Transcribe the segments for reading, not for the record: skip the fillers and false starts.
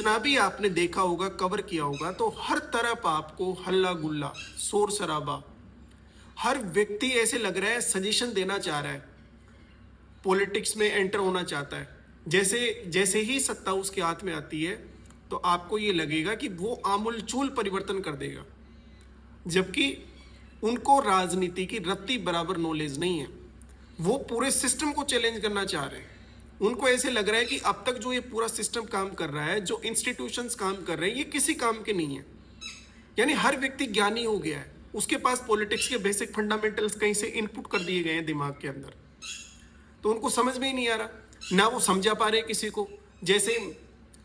जितना भी आपने देखा होगा, कवर किया होगा, तो हर तरफ आपको हल्ला गुल्ला, शोर शराबा, हर व्यक्ति ऐसे लग रहा है सजेशन देना चाह रहा है, पॉलिटिक्स में एंटर होना चाहता है। जैसे जैसे ही सत्ता उसके हाथ में आती है तो आपको ये लगेगा कि वो आमूलचूल परिवर्तन कर देगा, जबकि उनको राजनीति की रत्ती बराबर नॉलेज नहीं है। वो पूरे सिस्टम को चैलेंज करना चाह रहे हैं। उनको ऐसे लग रहा है कि अब तक जो ये पूरा सिस्टम काम कर रहा है, जो इंस्टीट्यूशंस काम कर रहे हैं, ये किसी काम के नहीं है। यानी हर व्यक्ति ज्ञानी हो गया है, उसके पास पॉलिटिक्स के बेसिक फंडामेंटल्स कहीं से इनपुट कर दिए गए हैं दिमाग के अंदर, तो उनको समझ में ही नहीं आ रहा, ना वो समझा पा रहे किसी को। जैसे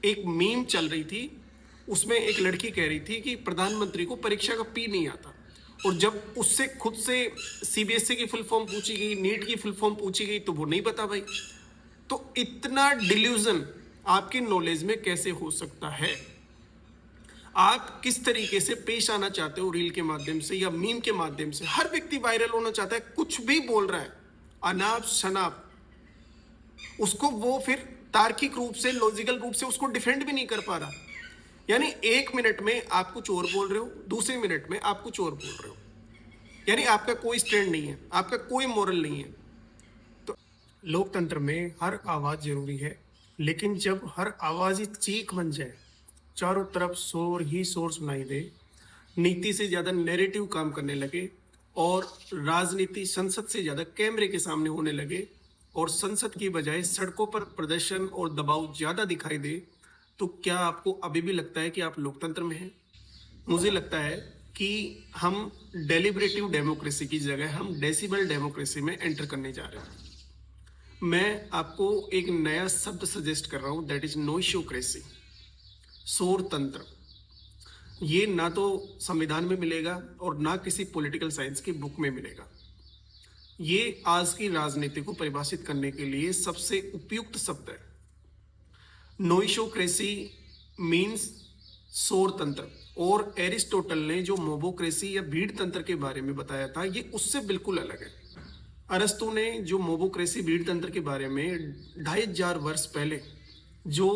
एक मीम चल रही थी, उसमें एक लड़की कह रही थी कि प्रधानमंत्री को परीक्षा का पी नहीं आता, और जब उससे खुद से सीबीएसई की फुल फॉर्म पूछी गई, नीट की फुल फॉर्म पूछी गई, तो वो नहीं पता भाई। तो इतना डिल्यूजन आपकी नॉलेज में कैसे हो सकता है? आप किस तरीके से पेश आना चाहते हो, रील के माध्यम से या मीम के माध्यम से? हर व्यक्ति वायरल होना चाहता है, कुछ भी बोल रहा है, अनाप शनाप, उसको वो फिर तार्किक रूप से, लॉजिकल रूप से उसको डिफेंड भी नहीं कर पा रहा। यानी एक मिनट में आप कुछ और बोल रहे हो, दूसरे मिनट में आप कुछ और बोल रहे हो। यानी आपका कोई स्टैंड नहीं है, आपका कोई मोरल नहीं है। तो लोकतंत्र में हर आवाज जरूरी है, लेकिन जब हर आवाज ही चीख बन जाए, चारों तरफ शोर ही शोर सुनाई दे, नीति से ज्यादा नैरेटिव काम करने लगे, और राजनीति संसद से ज्यादा कैमरे के सामने होने लगे, और संसद की बजाय सड़कों पर प्रदर्शन और दबाव ज्यादा दिखाई दे, तो क्या आपको अभी भी लगता है कि आप लोकतंत्र में हैं? मुझे लगता है कि हम डेलिब्रेटिव डेमोक्रेसी की जगह हम डेसिबल डेमोक्रेसी में एंटर करने जा रहे हैं। मैं आपको एक नया शब्द सजेस्ट कर रहा हूं, दैट इज नोइशोक्रेसी, शोर तंत्र। ये ना तो संविधान में मिलेगा और ना किसी पॉलिटिकल साइंस की बुक में मिलेगा। ये आज की राजनीति को परिभाषित करने के लिए सबसे उपयुक्त शब्द है। नोइशोक्रेसी मीन्स शोर तंत्र, और एरिस्टोटल ने जो मोबोक्रेसी या भीड़ तंत्र के बारे में बताया था, ये उससे बिल्कुल अलग है। अरस्तु ने जो मोबोक्रेसी, भीड़ तंत्र के बारे में 2500 वर्ष पहले जो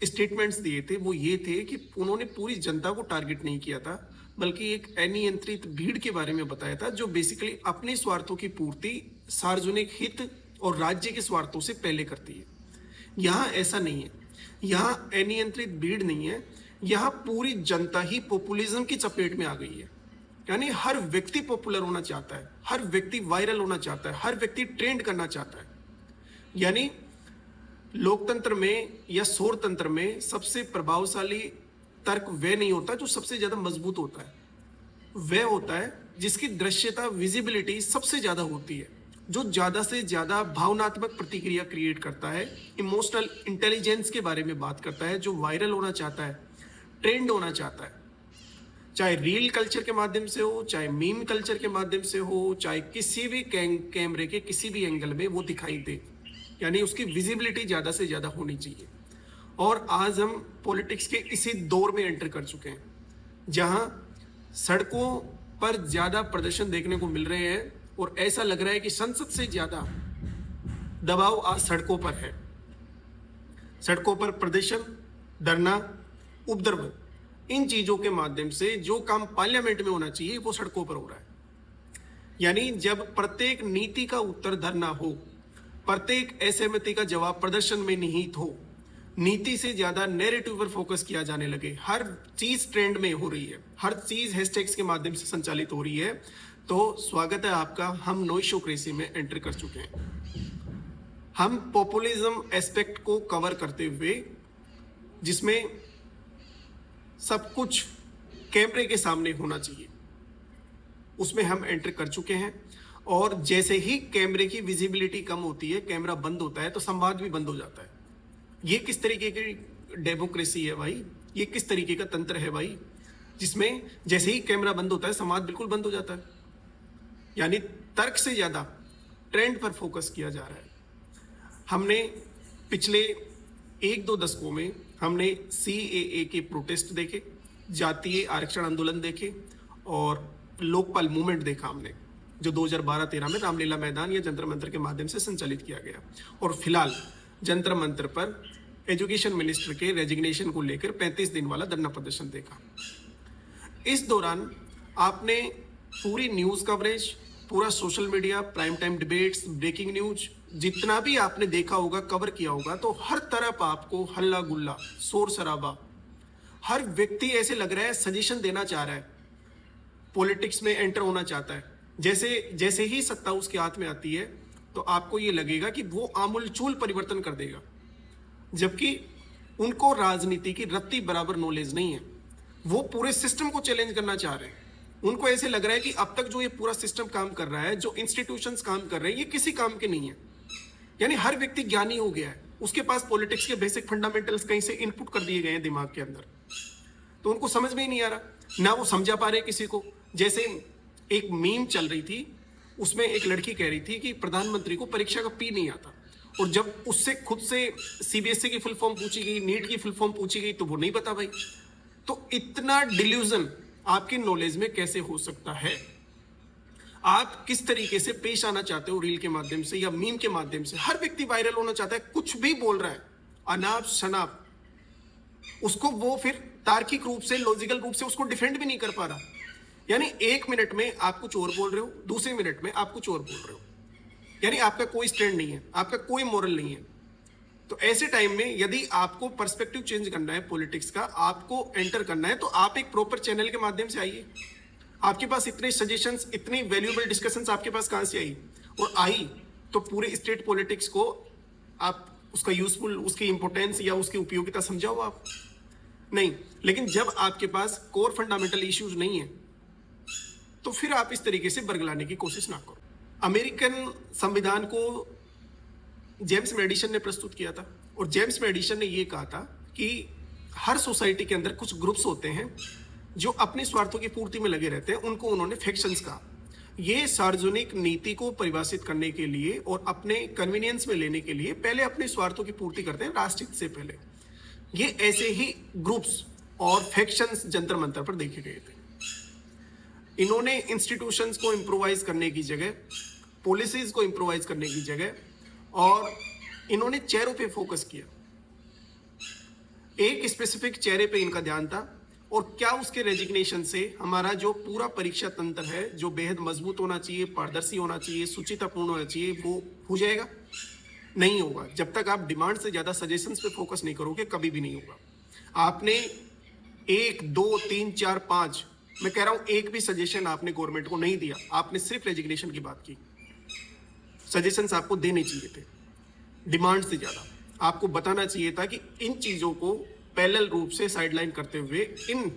स्टेटमेंट्स दिए थे, वो ये थे कि उन्होंने पूरी जनता को टारगेट नहीं किया था, बल्कि एक अनियंत्रित भीड़ के बारे में बताया था, जो बेसिकली अपने स्वार्थों की पूर्ति सार्वजनिक हित और राज्य के स्वार्थों से पहले करती है। यहाँ ऐसा नहीं है, यहाँ अनियंत्रित भीड़ नहीं है, यहाँ पूरी जनता ही पॉपुलिज्म की चपेट में आ गई है। यानी हर व्यक्ति पॉपुलर होना चाहता है, हर व्यक्ति वायरल होना चाहता है, हर व्यक्ति ट्रेंड करना चाहता है। यानी लोकतंत्र में या शोर तंत्र में सबसे प्रभावशाली तर्क वह नहीं होता जो सबसे ज्यादा मजबूत होता है, वह होता है जिसकी दृश्यता, विजिबिलिटी सबसे ज्यादा होती है, जो ज्यादा से ज्यादा भावनात्मक प्रतिक्रिया क्रिएट करता है, इमोशनल इंटेलिजेंस के बारे में बात करता है, जो वायरल होना चाहता है, ट्रेंड होना चाहता है, चाहे रील कल्चर के माध्यम से हो, चाहे मीम कल्चर के माध्यम से हो, चाहे किसी भी कैमरे के किसी भी एंगल में वो दिखाई दे। यानी उसकी विजिबिलिटी ज्यादा से ज्यादा होनी चाहिए। और आज हम पॉलिटिक्स के इसी दौर में एंटर कर चुके हैं, जहां सड़कों पर ज्यादा प्रदर्शन देखने को मिल रहे हैं, और ऐसा लग रहा है कि संसद से ज्यादा दबाव आज सड़कों पर है। सड़कों पर प्रदर्शन, धरना, उपद्रव, इन चीजों के माध्यम से जो काम पार्लियामेंट में होना चाहिए वो सड़कों पर हो रहा है। यानी जब प्रत्येक नीति का उत्तर धरना हो, प्रत्येक असहमति का जवाब प्रदर्शन में निहित हो, नीति से ज्यादा नैरेटिव पर फोकस किया जाने लगे, हर चीज ट्रेंड में हो रही है, हर चीज हैशटैग्स के माध्यम से संचालित हो रही है, तो स्वागत है आपका, हम नोइशोक्रेसी में एंटर कर चुके हैं। हम पॉपुलिज्म एस्पेक्ट को कवर करते हुए, जिसमें सब कुछ कैमरे के सामने होना चाहिए, उसमें हम एंटर कर चुके हैं। और जैसे ही कैमरे की विजिबिलिटी कम होती है, कैमरा बंद होता है, तो संवाद भी बंद हो जाता है। ये किस तरीके की डेमोक्रेसी है भाई? ये किस तरीके का तंत्र है भाई, जिसमें जैसे ही कैमरा बंद होता है संवाद बिल्कुल बंद हो जाता है? यानी तर्क से ज्यादा ट्रेंड पर फोकस किया जा रहा है। हमने पिछले 1-2 दशकों में हमने CAA के प्रोटेस्ट देखे, जातीय आरक्षण आंदोलन देखे, और लोकपाल मूवमेंट देखा हमने, जो 2012-13 में रामलीला मैदान या जंतर मंतर के माध्यम से संचालित किया गया। और फिलहाल जंतर मंतर पर एजुकेशन मिनिस्टर के रेजिग्नेशन को लेकर 35 दिन वाला धरना प्रदर्शन देखा। इस दौरान आपने पूरी न्यूज कवरेज, पूरा social media, prime time debates, breaking news, जितना भी आपने देखा होगा, कवर किया होगा, तो हर तरफ आपको हल्ला गुल्ला, शोर शराबा, हर व्यक्ति ऐसे लग रहा है सजेशन देना चाह रहा है, पॉलिटिक्स में एंटर होना चाहता है। जैसे ही सत्ता उसके हाथ में आती है तो आपको ये लगेगा कि वो आमूलचूल परिवर्तन कर देगा, जबकि उनको राजनीति की रत्ती बराबर नॉलेज नहीं है। वो पूरे सिस्टम को चैलेंज करना चाह रहे हैं। उनको ऐसे लग रहा है कि अब तक जो ये पूरा सिस्टम काम कर रहा है, जो इंस्टीट्यूशंस काम कर रहे हैं, ये किसी काम के नहीं है। यानी हर व्यक्ति ज्ञानी हो गया है, उसके पास पॉलिटिक्स के बेसिक फंडामेंटल्स कहीं से इनपुट कर दिए गए हैं दिमाग के अंदर, तो उनको समझ में ही नहीं आ रहा, ना वो समझा पा रहे किसी को। जैसे एक मीम चल रही थी, उसमें एक लड़की कह रही थी कि प्रधानमंत्री को परीक्षा का पी नहीं आता, और जब उससे खुद से सीबीएसई की फुल फॉर्म पूछी गई, नीट की फुल फॉर्म पूछी गई, तो वो नहीं पता भाई। तो इतना डिल्यूजन आपकी नॉलेज में कैसे हो सकता है? आप किस तरीके से पेश आना चाहते हो रील के माध्यम से या मीम के माध्यम से? हर व्यक्ति वायरल होना चाहता है, कुछ भी बोल रहा है, अनाप शनाप, उसको वो फिर तार्किक रूप से, लॉजिकल रूप से उसको डिफेंड भी नहीं कर पा रहा। यानी 1 मिनट में आप कुछ और बोल रहे हो, दूसरे मिनट में आप कुछ और बोल रहे हो, यानी आपका कोई स्टैंड नहीं है, आपका कोई मोरल नहीं है। तो ऐसे टाइम में यदि आपको पर्सपेक्टिव चेंज करना है पॉलिटिक्स का, आपको एंटर करना है, तो आप एक प्रॉपर चैनल के माध्यम से आइए। आपके पास इतने सजेशंस, इतनी वैल्यूएबल डिस्कशंस आपके पास कहां से आई? और आई तो पूरे स्टेट पॉलिटिक्स को आप उसका यूजफुल, उसकी इंपोर्टेंस या उसकी उपयोगिता समझाओ आप नहीं। लेकिन जब आपके पास कोर फंडामेंटल इश्यूज नहीं है, तो फिर आप इस तरीके से बरगलाने की कोशिश ना करो। अमेरिकन संविधान को जेम्स मैडिसन ने प्रस्तुत किया था, और जेम्स मैडिसन ने यह कहा था कि हर सोसाइटी के अंदर कुछ ग्रुप्स होते हैं जो अपने स्वार्थों की पूर्ति में लगे रहते हैं, उनको उन्होंने फैक्शंस कहा। ये सार्वजनिक नीति को परिभाषित करने के लिए और अपने कन्वीनियंस में लेने के लिए पहले अपने स्वार्थों की पूर्ति करते हैं, राष्ट्रहित से पहले। ये ऐसे ही ग्रुप्स और फैक्शंस जंतर मंतर पर देखे गए थे। इन्होंने इंस्टीट्यूशंस को इम्प्रोवाइज करने की जगह, पॉलिसीज को इम्प्रोवाइज करने की जगह, और इन्होंने चेहरों पे फोकस किया। एक स्पेसिफिक चेहरे पे इनका ध्यान था, और क्या उसके रेजिग्नेशन से हमारा जो पूरा परीक्षा तंत्र है, जो बेहद मजबूत होना चाहिए, पारदर्शी होना चाहिए, सुचितापूर्ण होना चाहिए, वो हो जाएगा? नहीं होगा। जब तक आप डिमांड से ज्यादा सजेशंस पे फोकस नहीं करोगे, कभी भी नहीं होगा। आपने 1, 2, 3, 4, 5, मैं कह रहा हूं, एक भी सजेशन आपने गवर्नमेंट को नहीं दिया, आपने सिर्फ रेजिग्नेशन की बात की। सजेशंस आपको देने चाहिए थे, डिमांड से ज्यादा आपको बताना चाहिए था कि इन चीजों को पैरेलल रूप से साइडलाइन करते हुए इन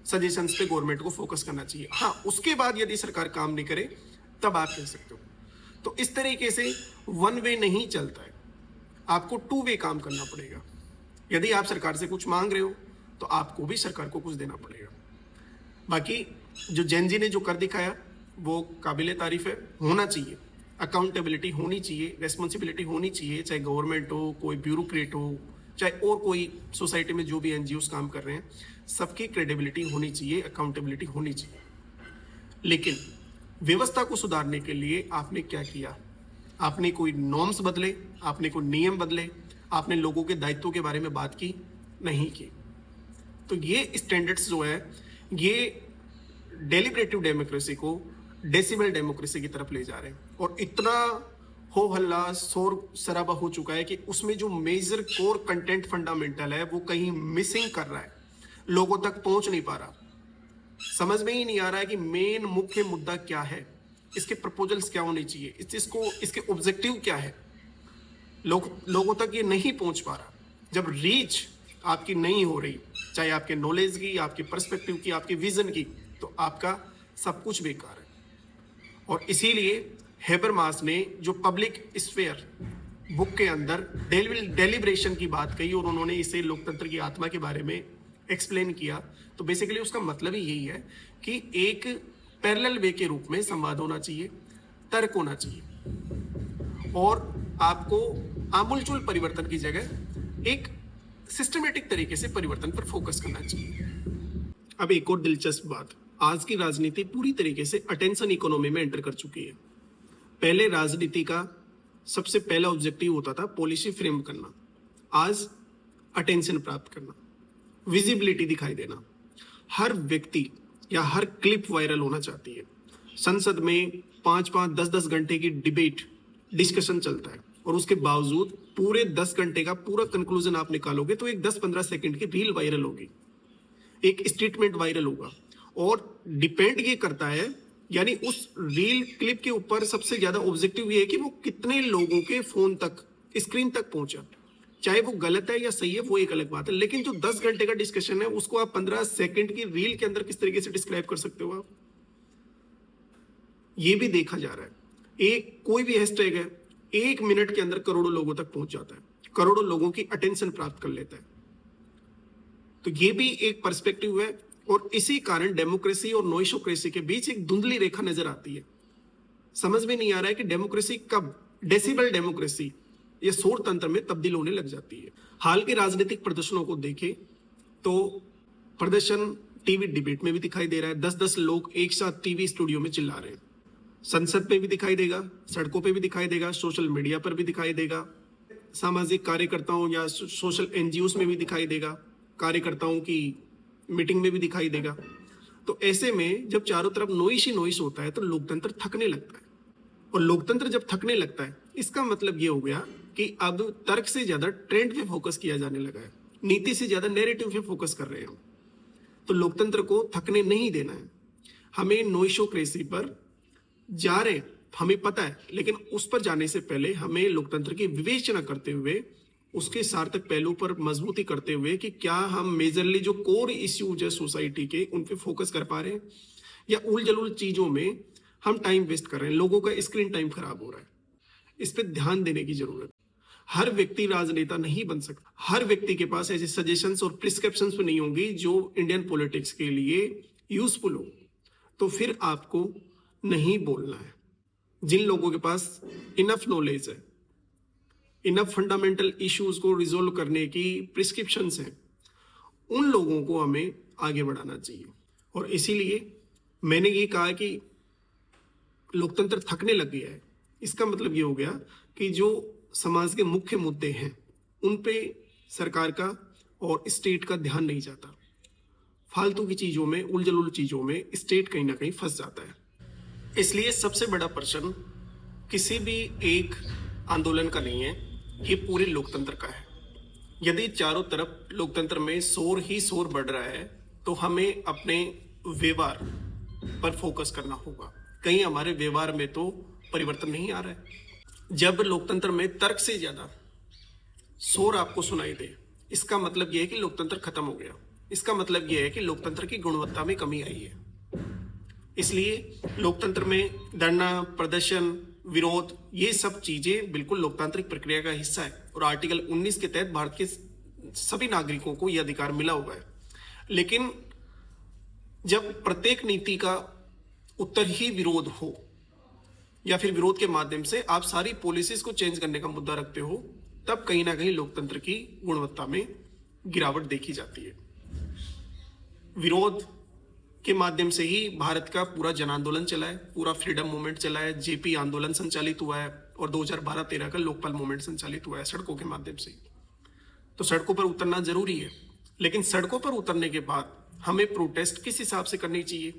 सजेशंस पे गवर्नमेंट को फोकस करना चाहिए। हाँ, उसके बाद यदि सरकार काम नहीं करे तब आप कह सकते हो। तो इस तरीके से वन वे नहीं चलता है, आपको 2 वे काम करना पड़ेगा। यदि आप सरकार से कुछ मांग रहे हो तो आपको भी सरकार को कुछ देना पड़ेगा। बाकी जो जेनजी ने जो कर दिखाया वो काबिले तारीफ है, होना चाहिए, अकाउंटेबिलिटी होनी चाहिए, रेस्पॉन्सिबिलिटी होनी चाहिए, चाहे गवर्नमेंट हो, कोई ब्यूरोक्रेट हो, चाहे और कोई सोसाइटी में जो भी एनजीओस काम कर रहे हैं, सबकी क्रेडिबिलिटी होनी चाहिए, अकाउंटेबिलिटी होनी चाहिए। लेकिन व्यवस्था को सुधारने के लिए आपने क्या किया? आपने कोई नॉर्म्स बदले, आपने कोई नियम बदले, आपने लोगों के दायित्वों के बारे में बात की? नहीं की। तो ये स्टैंडर्ड्स जो है, ये डेलिब्रेटिव डेमोक्रेसी को डेसिबल डेमोक्रेसी की तरफ ले जा रहे हैं, और इतना हो हल्ला, शोर शराबा हो चुका है कि उसमें जो मेजर कोर कंटेंट फंडामेंटल है वो कहीं मिसिंग कर रहा है, लोगों तक पहुंच नहीं पा रहा। समझ में ही नहीं आ रहा है कि मेन मुख्य मुद्दा क्या है, इसके प्रपोजल्स क्या होने चाहिए, इसके ऑब्जेक्टिव क्या है। लोगों तक ये नहीं पहुंच पा रहा। जब रीच आपकी नहीं हो रही, चाहे आपके नॉलेज की, आपके पर्सपेक्टिव की, आपके विजन की, तो आपका सब कुछ बेकार है। और इसीलिए हेबरमास ने जो पब्लिक स्फेयर बुक के अंदर डेलिब्रेशन की बात कही, और उन्होंने इसे लोकतंत्र की आत्मा के बारे में एक्सप्लेन किया, तो बेसिकली उसका मतलब ही यही है कि एक पैरेलल वे के रूप में संवाद होना चाहिए, तर्क होना चाहिए, और आपको आमूलचूल परिवर्तन की जगह एक सिस्टमेटिक तरीके से परिवर्तन पर फोकस करना चाहिए। अब एक और दिलचस्प बात, आज की राजनीति पूरी तरीके से अटेंशन इकोनॉमी में एंटर कर चुकी है। पहले राजनीति का सबसे पहला ऑब्जेक्टिव होता था पॉलिसी फ्रेम करना, आज अटेंशन प्राप्त करना, विजिबिलिटी दिखाई देना। हर व्यक्ति या हर क्लिप वायरल होना चाहती है। संसद में 5-5, 10-10 घंटे की डिबेट, डिस्कशन चलता है और उसके बावजूद पूरे 10 घंटे का पूरा कंक्लूजन आप निकालोगे तो एक 10-15 सेकंड की रील वायरल होगी, एक स्टेटमेंट वायरल होगा। और डिपेंड ये करता है, यानी उस रील क्लिप के ऊपर सबसे ज्यादा ऑब्जेक्टिव ये है कि वो कितने लोगों के फोन तक, स्क्रीन तक पहुंचा। चाहे वो गलत है या सही है वो एक अलग बात है, लेकिन जो 10 घंटे का डिस्कशन है उसको आप 15 सेकंड की रील के अंदर किस तरीके से डिस्क्राइब कर सकते हो आप, ये भी देखा जा रहा है। एक कोई भी हैशटैग है 1 मिनट के अंदर करोड़ों लोगों तक पहुंच जाता है, करोड़ों लोगों की अटेंशन प्राप्त कर लेता है। तो ये भी एक पर्सपेक्टिव है और इसी कारण डेमोक्रेसी और नोइशोक्रेसी के बीच एक धुंधली रेखा नजर आती है। समझ में नहीं आ रहा है कि डेमोक्रेसी कब डेसिबल डेमोक्रेसी ये शोर तंत्र में तब्दील होने लग जाती है। हाल के राजनीतिक प्रदर्शनों को देखें तो प्रदर्शन टीवी डिबेट में भी दिखाई दे रहा है। 10-10 लोग एक साथ टीवी स्टूडियो में चिल्ला रहे हैं। संसद में भी दिखाई देगा, सड़कों पे भी दिखाई देगा, सोशल मीडिया पर भी दिखाई देगा, सामाजिक कार्यकर्ताओं या सोशल एनजीओस में भी दिखाई देगा, कार्यकर्ताओं की मीटिंग में भी दिखाई देगा। तो ऐसे में जब चारों तरफ नोइस ही नोइस होता है तो लोकतंत्र थकने लगता है। और लोकतंत्र जब थकने लगता है इसका मतलब ये हो गया कि अब तर्क से ज्यादा ट्रेंड पे फोकस किया जाने लगा है, नीति से ज्यादा नैरेटिव पे फोकस कर रहे हैं। तो लोकतंत्र को थकने नहीं देना है। हमें नोइशोक्रेसी पर जा रहे हैं, हमें पता है, लेकिन उस पर जाने से पहले हमें लोकतंत्र की विवेचना करते हुए उसके सार्थक पहलू पर मजबूती करते हुए कि क्या हम मेजरली जो कोर इश्यूज है सोसाइटी के उन पे फोकस कर पा रहे हैं या उल जलूल चीजों में हम टाइम वेस्ट कर रहे हैं, लोगों का स्क्रीन टाइम खराब हो रहा है। इस पे ध्यान देने की जरूरत है। हर व्यक्ति राजनेता नहीं बन सकता। हर व्यक्ति के पास ऐसे सजेशंस और प्रिस्क्रिप्शंस भी नहीं होंगी जो इंडियन पॉलिटिक्स के लिए यूजफुल हो। तो फिर आपको नहीं बोलना है। जिन लोगों के पास इनफ नॉलेज है, इनफ फंडामेंटल इश्यूज को रिजोल्व करने की प्रिस्क्रिप्शंस हैं, उन लोगों को हमें आगे बढ़ाना चाहिए। और इसीलिए मैंने ये कहा कि लोकतंत्र थकने लग गया है। इसका मतलब ये हो गया कि जो समाज के मुख्य मुद्दे हैं उन पे सरकार का और स्टेट का ध्यान नहीं जाता। फालतू की चीजों में, उलझुल चीजों में स्टेट कहीं ना कहीं फंस जाता है। इसलिए सबसे बड़ा प्रश्न किसी भी एक आंदोलन का नहीं है, ये पूरे लोकतंत्र का है। यदि चारों तरफ लोकतंत्र में शोर ही शोर बढ़ रहा है तो हमें अपने व्यवहार पर फोकस करना होगा। कहीं हमारे व्यवहार में तो परिवर्तन नहीं आ रहा है। जब लोकतंत्र में तर्क से ज्यादा शोर आपको सुनाई दे, इसका मतलब यह है कि लोकतंत्र खत्म हो गया। इसका मतलब यह है कि लोकतंत्र की गुणवत्ता में कमी आई है। इसलिए लोकतंत्र में धरना, प्रदर्शन, विरोध, ये सब चीजें बिल्कुल लोकतांत्रिक प्रक्रिया का हिस्सा है और आर्टिकल 19 के तहत भारत के सभी नागरिकों को यह अधिकार मिला हुआ है। लेकिन जब प्रत्येक नीति का उत्तर ही विरोध हो या फिर विरोध के माध्यम से आप सारी पॉलिसीज को चेंज करने का मुद्दा रखते हो, तब कहीं ना कहीं लोकतंत्र की गुणवत्ता में गिरावट देखी जाती है। विरोध के माध्यम से ही भारत का पूरा जन आंदोलन चला है, पूरा फ्रीडम मूवमेंट चला है, जेपी आंदोलन संचालित हुआ है और 2012-13 का लोकपाल मूवमेंट संचालित हुआ है सड़कों के माध्यम से। तो सड़कों पर उतरना जरूरी है, लेकिन सड़कों पर उतरने के बाद हमें प्रोटेस्ट किस हिसाब से करनी चाहिए,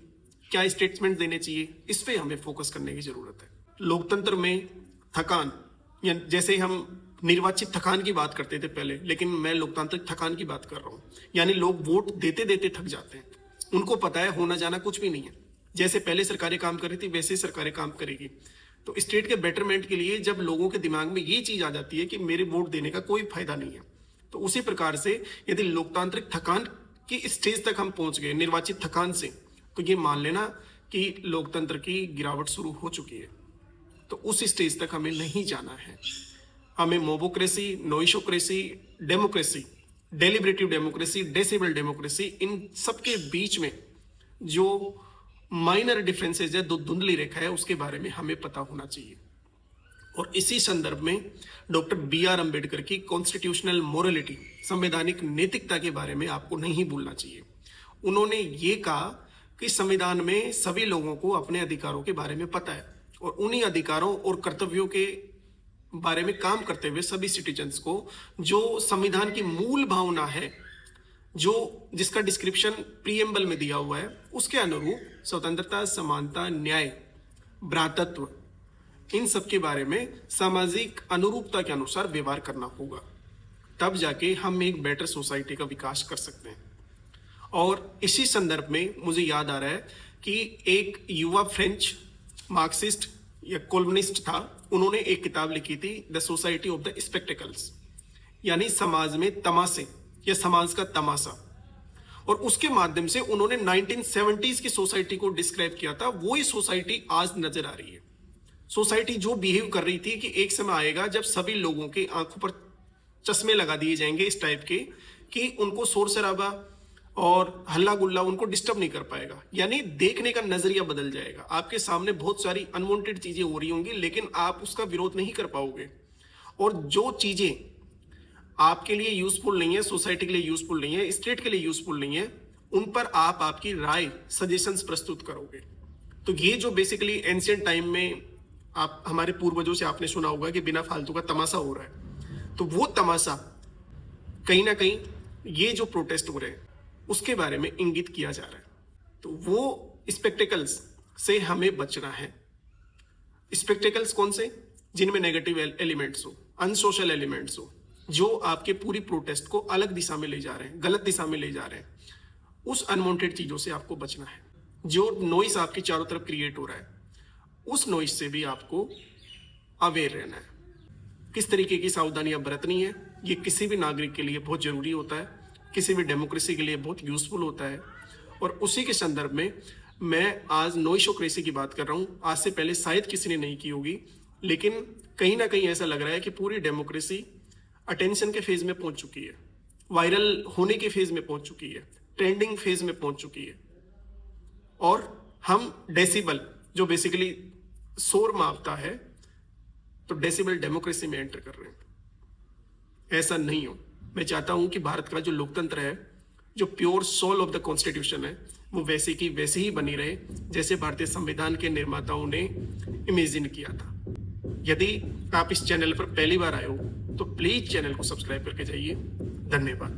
क्या स्टेटमेंट देने चाहिए, इस पे हमें फोकस करने की जरूरत है। लोकतंत्र में थकान, या जैसे हम निर्वाचित थकान की बात करते थे पहले, लेकिन मैं लोकतांत्रिक थकान की बात कर रहा हूँ। यानी लोग वोट देते देते थक जाते हैं। उनको पता है होना जाना कुछ भी नहीं है। जैसे पहले सरकारें काम कर रही थी वैसे ही सरकारें काम करेगी। तो स्टेट के बेटरमेंट के लिए जब लोगों के दिमाग में ये चीज आ जाती है कि मेरे वोट देने का कोई फायदा नहीं है, तो उसी प्रकार से यदि लोकतांत्रिक थकान की स्टेज तक हम पहुंच गए निर्वाचित थकान से, तो ये मान लेना कि लोकतंत्र की गिरावट शुरू हो चुकी है। तो उस स्टेज तक हमें नहीं जाना है। हमें मोबोक्रेसी, नोइशोक्रेसी, democracy, deliberative democracy, decibel democracy, इन सबके बीच में जो माइनर डिफरेंसेज है, दो धुंधली रेखा है, उसके बारे में हमें पता होना चाहिए। और इसी संदर्भ में डॉक्टर BR अम्बेडकर की कॉन्स्टिट्यूशनल मोरलिटी, संवैधानिक नैतिकता के बारे में आपको नहीं भूलना चाहिए। उन्होंने ये कहा कि संविधान में सभी लोगों को अपने अधिकारों के बारे में पता है और उन्हीं अधिकारों और कर्तव्यों के बारे में काम करते हुए सभी सिटीजन्स को जो संविधान की मूल भावना है, जो जिसका डिस्क्रिप्शन प्रीएम्बल में दिया हुआ है, उसके अनुरूप स्वतंत्रता, समानता, न्याय, भ्रातृत्व, इन सब के बारे में सामाजिक अनुरूपता के अनुसार व्यवहार करना होगा। तब जाके हम एक बेटर सोसाइटी का विकास कर सकते हैं। और इसी संदर्भ में मुझे याद आ रहा है कि एक युवा फ्रेंच मार्क्सिस्ट या कॉलमनिस्ट था, उन्होंने एक किताब लिखी थी, the society of the spectacles, यानी समाज में तमाशे या समाज का तमाशा। और उसके माध्यम से उन्होंने 1970s की सोसाइटी को डिस्क्राइब किया था। वो ही सोसाइटी आज नजर आ रही है। सोसाइटी जो बिहेव कर रही थी कि एक समय आएगा जब सभी लोगों के आंखों पर चश्मे लगा दिए जाएंगे इस टाइप के कि उनको शोर शराबा और हल्ला गुल्ला उनको डिस्टर्ब नहीं कर पाएगा, यानी देखने का नजरिया बदल जाएगा। आपके सामने बहुत सारी अनवांटेड चीजें हो रही होंगी, लेकिन आप उसका विरोध नहीं कर पाओगे। और जो चीजें आपके लिए यूजफुल नहीं है, सोसाइटी के लिए यूजफुल नहीं है, स्टेट के लिए यूजफुल नहीं है, उन पर आप आपकी राय, सजेशंस प्रस्तुत करोगे। तो ये जो बेसिकली एंशिएंट टाइम में आप हमारे पूर्वजों से आपने सुना होगा कि बिना फालतू का तमाशा हो रहा है, तो वो तमाशा कहीं ना कहीं ये जो प्रोटेस्ट हो रहे हैं उसके बारे में इंगित किया जा रहा है। तो वो स्पेक्टिकल्स से हमें बचना है। स्पेक्टिकल्स कौन से? जिनमें नेगेटिव एलिमेंट्स हो, अनसोशल एलिमेंट्स हो, जो आपके पूरी प्रोटेस्ट को अलग दिशा में ले जा रहे हैं, गलत दिशा में ले जा रहे हैं। उस अनवांटेड चीजों से आपको बचना है। जो नॉइस आपके चारों तरफ क्रिएट हो रहा है, उस नॉइस से भी आपको अवेयर रहना है। किस तरीके की सावधानियां बरतनी है, ये किसी भी नागरिक के लिए बहुत जरूरी होता है, किसी भी डेमोक्रेसी के लिए बहुत यूजफुल होता है। और उसी के संदर्भ में मैं आज नोइशोक्रेसी की बात कर रहा हूं। आज से पहले शायद किसी ने नहीं की होगी, लेकिन कहीं ना कहीं ऐसा लग रहा है कि पूरी डेमोक्रेसी अटेंशन के फेज में पहुंच चुकी है, वायरल होने के फेज में पहुंच चुकी है, ट्रेंडिंग फेज में पहुंच चुकी है। और हम डेसिबल, जो बेसिकली शोर मापता है, तो डेसिबल डेमोक्रेसी में एंटर कर रहे हैं। ऐसा नहीं हो। मैं चाहता हूं कि भारत का जो लोकतंत्र है, जो pure soul of the constitution है, वो वैसे की वैसे ही बनी रहे जैसे भारतीय संविधान के निर्माताओं ने इमेजिन किया था। यदि आप इस चैनल पर पहली बार आए हो तो प्लीज चैनल को सब्सक्राइब करके जाइए। धन्यवाद।